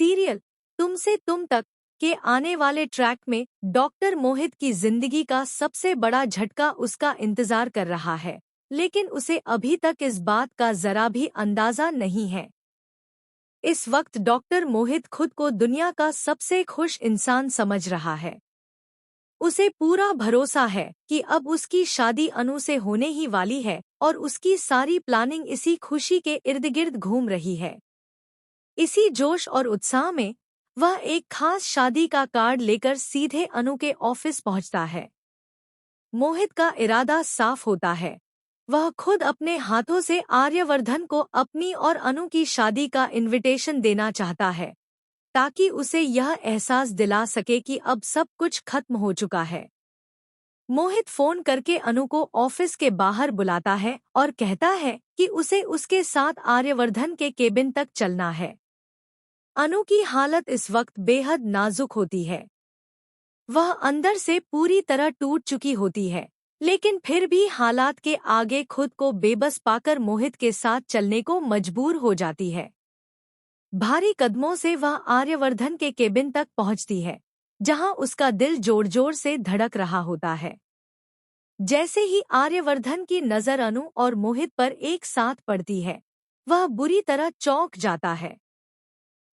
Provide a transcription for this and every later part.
Serial तुमसे तुम तक के आने वाले ट्रैक में डॉक्टर मोहित की जिंदगी का सबसे बड़ा झटका उसका इंतजार कर रहा है, लेकिन उसे अभी तक इस बात का जरा भी अंदाजा नहीं है। इस वक्त डॉक्टर मोहित खुद को दुनिया का सबसे खुश इंसान समझ रहा है। उसे पूरा भरोसा है कि अब उसकी शादी अनु से होने ही वाली है और उसकी सारी प्लानिंग इसी खुशी के इर्द गिर्द घूम रही है। इसी जोश और उत्साह में वह एक खास शादी का कार्ड लेकर सीधे अनु के ऑफिस पहुंचता है। मोहित का इरादा साफ होता है। वह खुद अपने हाथों से आर्यवर्धन को अपनी और अनु की शादी का इनविटेशन देना चाहता है, ताकि उसे यह एहसास दिला सके कि अब सब कुछ खत्म हो चुका है। मोहित फोन करके अनु को ऑफिस के बाहर बुलाता है और कहता है कि उसे उसके साथ आर्यवर्धन के केबिन तक चलना है। अनु की हालत इस वक्त बेहद नाजुक होती है। वह अंदर से पूरी तरह टूट चुकी होती है, लेकिन फिर भी हालात के आगे खुद को बेबस पाकर मोहित के साथ चलने को मजबूर हो जाती है। भारी कदमों से वह आर्यवर्धन के केबिन तक पहुंचती है, जहां उसका दिल जोर जोर से धड़क रहा होता है। जैसे ही आर्यवर्धन की नज़र अनु और मोहित पर एक साथ पड़ती है, वह बुरी तरह चौंक जाता है।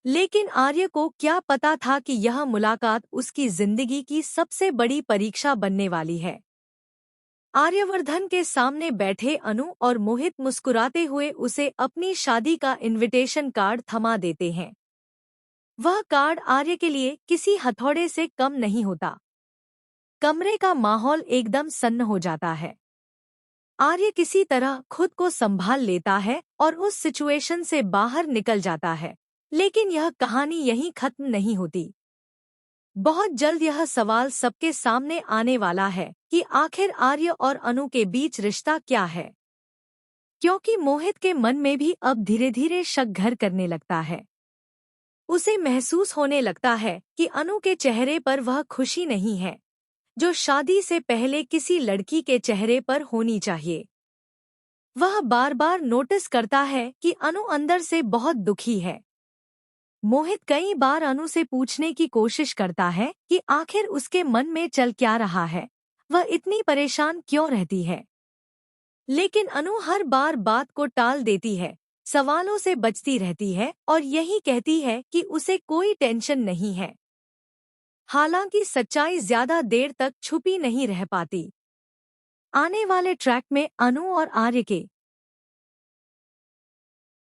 लेकिन आर्य को क्या पता था कि यह मुलाकात उसकी जिंदगी की सबसे बड़ी परीक्षा बनने वाली है। आर्यवर्धन के सामने बैठे अनु और मोहित मुस्कुराते हुए उसे अपनी शादी का इनविटेशन कार्ड थमा देते हैं। वह कार्ड आर्य के लिए किसी हथौड़े से कम नहीं होता। कमरे का माहौल एकदम सन्न हो जाता है। आर्य किसी तरह खुद को संभाल लेता है और उस सिचुएशन से बाहर निकल जाता है, लेकिन यह कहानी यहीं खत्म नहीं होती। बहुत जल्द यह सवाल सबके सामने आने वाला है कि आखिर आर्य और अनु के बीच रिश्ता क्या है, क्योंकि मोहित के मन में भी अब धीरे धीरे शक घर करने लगता है। उसे महसूस होने लगता है कि अनु के चेहरे पर वह खुशी नहीं है जो शादी से पहले किसी लड़की के चेहरे पर होनी चाहिए। वह बार बार नोटिस करता है कि अनु अंदर से बहुत दुखी है। मोहित कई बार अनु से पूछने की कोशिश करता है कि आखिर उसके मन में चल क्या रहा है, वह इतनी परेशान क्यों रहती है। लेकिन अनु हर बार बात को टाल देती है, सवालों से बचती रहती है और यही कहती है कि उसे कोई टेंशन नहीं है। हालांकि सच्चाई ज्यादा देर तक छुपी नहीं रह पाती। आने वाले ट्रैक में अनु और आर्य के